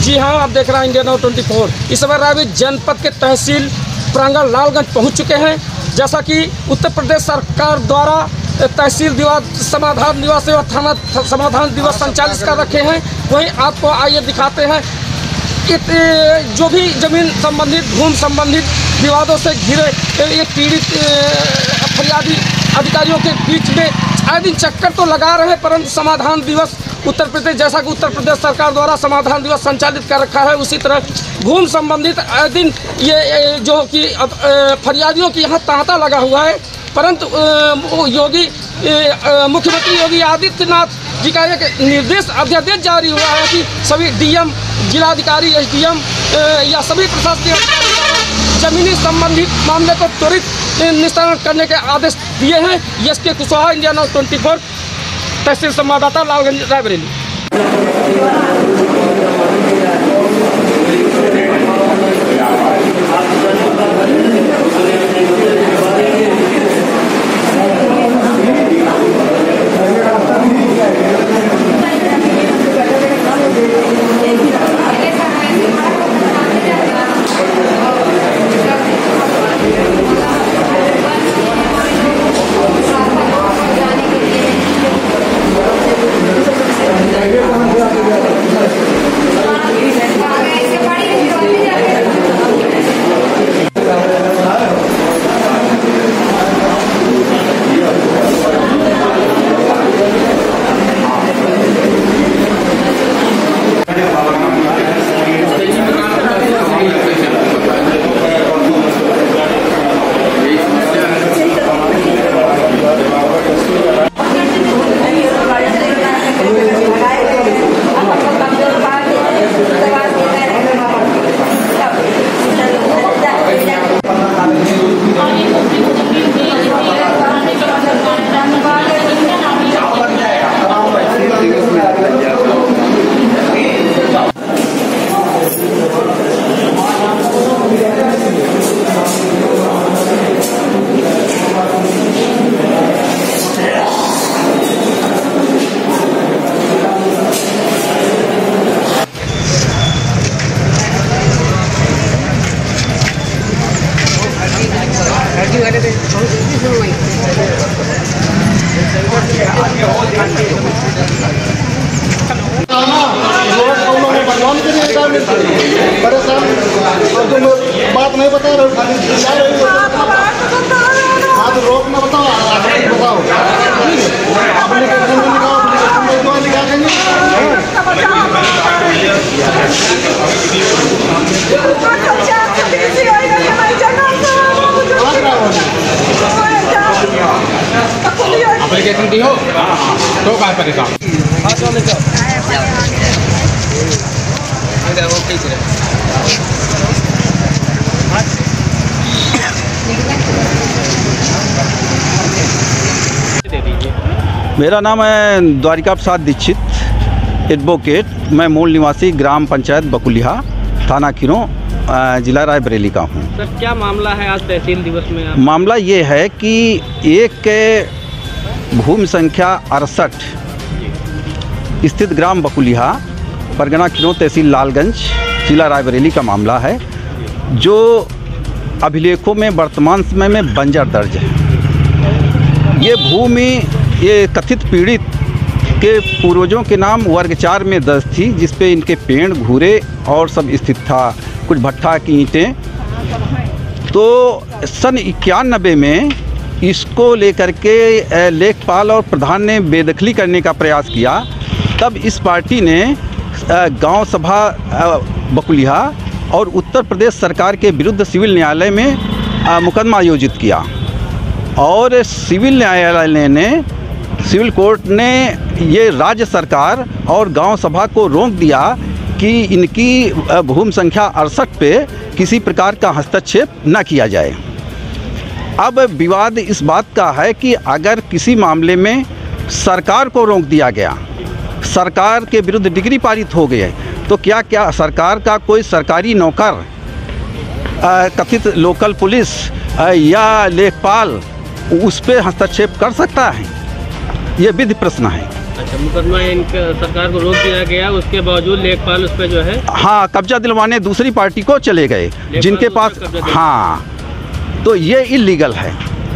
जी हाँ, आप देख रहे हैं इंडिया नाउ 24। इस समय रायबरेली जनपद के तहसील प्रांगण लालगंज पहुंच चुके हैं। जैसा कि उत्तर प्रदेश सरकार द्वारा तहसील दिवस समाधान दिवस एवं थाना समाधान दिवस संचालित कर रखे हैं, वहीं आपको आइए दिखाते हैं जो भी जमीन संबंधित भूमि संबंधित विवादों से घिरे ये पीड़ित फरियादी अधिकारियों के बीच में आए दिन चक्कर तो लगा रहे हैं, परंतु समाधान दिवस उत्तर प्रदेश, जैसा कि उत्तर प्रदेश सरकार द्वारा समाधान दिवस संचालित कर रखा है, उसी तरह भूमि संबंधित आए दिन ये जो कि फरियादियों की यहाँ तांता लगा हुआ है। परंतु मुख्यमंत्री योगी आदित्यनाथ जी का एक निर्देश अध्यादेश जारी हुआ है कि सभी डीएम, जिलाधिकारी, एसडीएम या सभी प्रशासनिक अधिकारी जमीनी संबंधित मामले को त्वरित निस्तारण करने के आदेश दिए हैं। एसके कुशवाहा, इंडिया नाउ 24, तहसील संवाददाता, लालगंज, रायबरेली। परेशान बात नहीं बता रहे, हाँ तो रोक ना बताओ, बताओ एप्लीकेशन दी हो तो कहाँ परेशान मेरा नाम है द्वारिका प्रसाद दीक्षित एडवोकेट। मैं मूल निवासी ग्राम पंचायत बकुलिया, थाना खीरों, जिला रायबरेली का हूँ। सर, क्या मामला है आज तहसील दिवस में? मामला ये है कि एक भूमि संख्या 68 स्थित ग्राम बकुलिया, परगना खीरों, तहसील लालगंज, जिला रायबरेली का मामला है, जो अभिलेखों में वर्तमान समय में बंजर दर्ज है। ये भूमि ये कथित पीड़ित के पूर्वजों के नाम वर्ग 4 में दर्ज थी, जिस पे इनके पेड़, घूरे और सब स्थित था, कुछ भट्ठा की ईंटें। तो सन 91 में इसको लेकर के लेखपाल और प्रधान ने बेदखली करने का प्रयास किया। तब इस पार्टी ने गांव सभा बकुलिया और उत्तर प्रदेश सरकार के विरुद्ध सिविल न्यायालय में मुकदमा आयोजित किया और सिविल न्यायालय ने, सिविल कोर्ट ने ये राज्य सरकार और गांव सभा को रोक दिया कि इनकी भूमि संख्या 68 पे किसी प्रकार का हस्तक्षेप न किया जाए। अब विवाद इस बात का है कि अगर किसी मामले में सरकार को रोक दिया गया, सरकार के विरुद्ध डिग्री पारित हो गए, तो क्या सरकार का कोई सरकारी नौकर, कथित लोकल पुलिस या लेखपाल उस पर हस्तक्षेप कर सकता है? ये विधि प्रश्न है। अच्छा, मुकदमा इनका सरकार को रोक दिया गया, उसके बावजूद लेखपाल उस पर जो है हाँ कब्जा दिलवाने दूसरी पार्टी को चले गए जिनके पास, हाँ तो ये इलीगल है।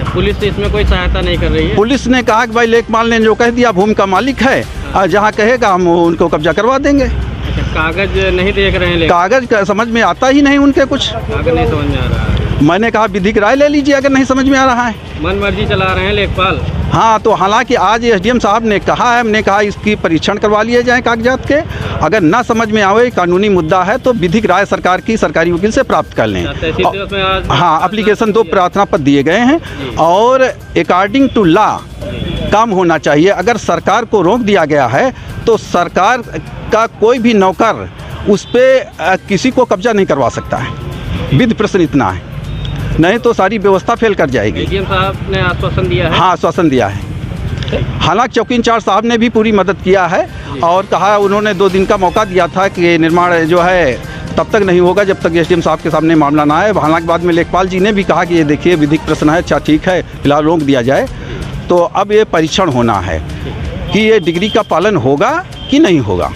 पुलिस इसमें कोई सहायता नहीं कर रही है। पुलिस ने कहा कि भाई लेखपाल ने जो कह दिया भूमि का मालिक है और जहाँ कहेगा हम उनको कब्जा करवा देंगे। अच्छा, कागज नहीं देख रहे हैं? कागज का समझ में आता ही नहीं उनके, कुछ कागज नहीं समझ में आ रहा है। मैंने कहा विधिक राय ले लीजिए अगर नहीं समझ में आ रहा है। मन मर्जी चला रहे हैं लेखपाल। हाँ तो हालांकि आज एसडीएम साहब ने कहा है, हमने कहा इसकी परीक्षण करवा लिए जाए कागजात के, अगर ना समझ में आवे कानूनी मुद्दा है तो विधिक राय सरकार की सरकारी वकील से प्राप्त कर लें। हाँ एप्लीकेशन 2 प्रार्थना पत्र दिए गए हैं और अकॉर्डिंग टू लॉ काम होना चाहिए। अगर सरकार को रोक दिया गया है तो सरकार का कोई भी नौकर उस पर किसी को कब्जा नहीं करवा सकता है। विधि प्रश्न इतना है, नहीं तो सारी व्यवस्था फेल कर जाएगी। डीएम साहब ने आश्वासन दिया है। हाँ आश्वासन दिया है। हालांकि चौकी इंचार्ज साहब ने भी पूरी मदद किया है और कहा उन्होंने 2 दिन का मौका दिया था कि निर्माण जो है तब तक नहीं होगा जब तक एसडीएम साहब के सामने मामला ना आए। हालांकि बाद में लेखपाल जी ने भी कहा कि ये देखिए विधिक प्रश्न है, अच्छा ठीक है फिलहाल रोक दिया जाए। तो अब ये परीक्षण होना है कि ये डिग्री का पालन होगा कि नहीं होगा,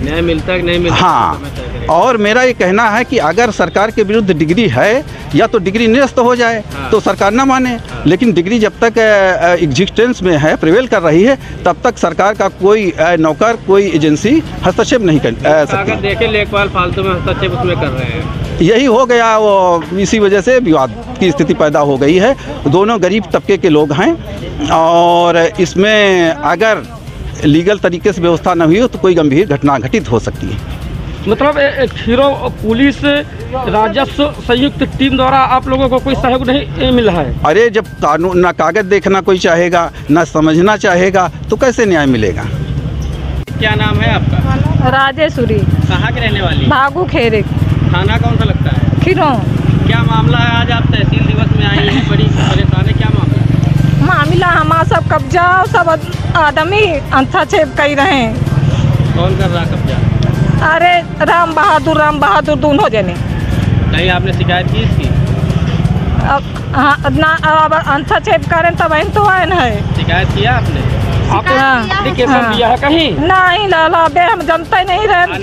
न्याय मिलता है कि नहीं मिलता। हाँ और मेरा ये कहना है कि अगर सरकार के विरुद्ध डिग्री है या तो डिग्री निरस्त हो जाए तो सरकार ना माने, लेकिन डिग्री जब तक एग्जिस्टेंस में है, प्रिवेल कर रही है, तब तक सरकार का कोई नौकर कोई एजेंसी हस्तक्षेप नहीं कर सकती। देखे लेखपाल फालतू में हस्तक्षेप उसमें कर रहे हैं, यही हो गया वो, इसी वजह से विवाद की स्थिति पैदा हो गई है। दोनों गरीब तबके के लोग हैं और इसमें अगर लीगल तरीके से व्यवस्था न हुई हो तो कोई गंभीर घटना घटित हो सकती है। मतलब खीरो पुलिस राजस्व संयुक्त टीम द्वारा आप लोगों को कोई सहयोग नहीं मिला है? अरे जब कानून ना कागज देखना कोई चाहेगा ना समझना चाहेगा तो कैसे न्याय मिलेगा। क्या नाम है आपका? राजेश्वरी। कहाँ के रहने वाली? भागू खेरे। थाना कौन सा लगता है? खीरो। क्या मामला है, आज आप तहसील दिवस में आई हैं, बड़ी परेशान है, क्या मामला? हमारा सब कब्जा, सब आदमी हस्तक्षेप कर रहे हैं। कौन कर रहा कब्जा? अरे राम बहादुर दोनों जने। नहीं आपने शिकायत की इसकी? हाँ ना, अब हस्तक्षेप करें तब तो आए न है। शिकायत किया आपने? एप्लीकेशन दिया है कहीं? नहीं लाला बे, हम जनता नहीं रहे।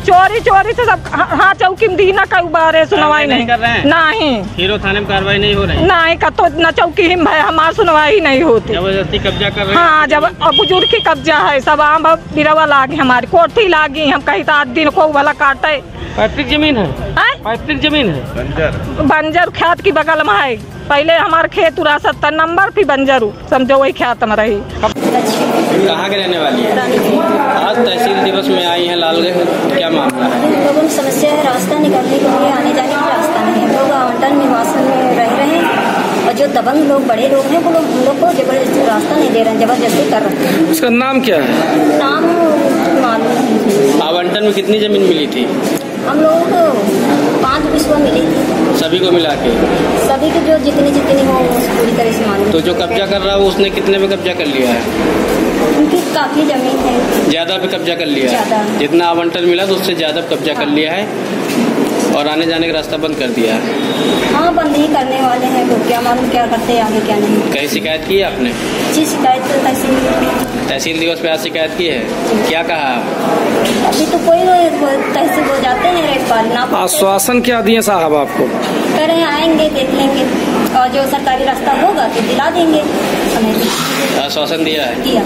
चोरी से सब। हाँ चौकी में दी ना कई बार सुनवाई नहीं कर रहे हैं। नहीं खीरो थाने में कार्रवाई नहीं हो रही? नहीं कतो न चौकी ही है, हमारी सुनवाई नहीं होती। जबरदस्ती कब्जा कर रहे हैं? हाँ जब बुजुर्ग की कब्जा है, सब आम बिरवा लागी, हमारी कोठी लागी, हम कहीं तो 8 दिन को वाला काटे। पैतृक जमीन है? पैतृक जमीन है, बंजर खेत की बगल में है। पहले हमारे खेत 70 नंबर फिर बंजरू, समझो वही खेत में रही। कहाँ के रहने वाली है? आज तहसील दिवस में आई हैं लालगंज, क्या मामला है? लोगों की समस्या है, रास्ता निकलने के लिए आने जाने का रास्ता नहीं है। लोग आवंटन निवास में रह रहे हैं और जो दबंग लोग बड़े लोग हैं वो लोग हम लोग को जबरदस्ती रास्ता नहीं दे रहे हैं, जबरदस्ती कर रहे हैं। उसका नाम क्या है? नाम मालूम नहीं। आवंटन में कितनी जमीन मिली थी? हम लोगों को 5 विश्व मिली थी। सभी को मिला के? सभी के जो जितनी हो पूरी तरह से मालूम। तो जो कब्जा कर रहा है उसने कितने में कब्जा कर लिया है? उनकी काफी जमीन है, ज्यादा पे कब्जा कर लिया है? ज्यादा। जितना आवंटन मिला तो उससे ज्यादा कब्जा कर लिया है और आने जाने का रास्ता बंद कर दिया है। हाँ बंद ही करने वाले हैं, तो क्या मालूम क्या करते हैं आगे क्या नहीं। कहीं शिकायत की है आपने? जी शिकायत तहसील दिवस पे आज शिकायत की है, क्या कहा? अभी तो कोई तहसील हो जाते हैं रेखपाल ना। आश्वासन क्या दिए साहब आपको? कह रहे हैं आएंगे देख लेंगे और जो सरकारी रास्ता होगा तो दिला देंगे। आश्वासन दिया है? दिया।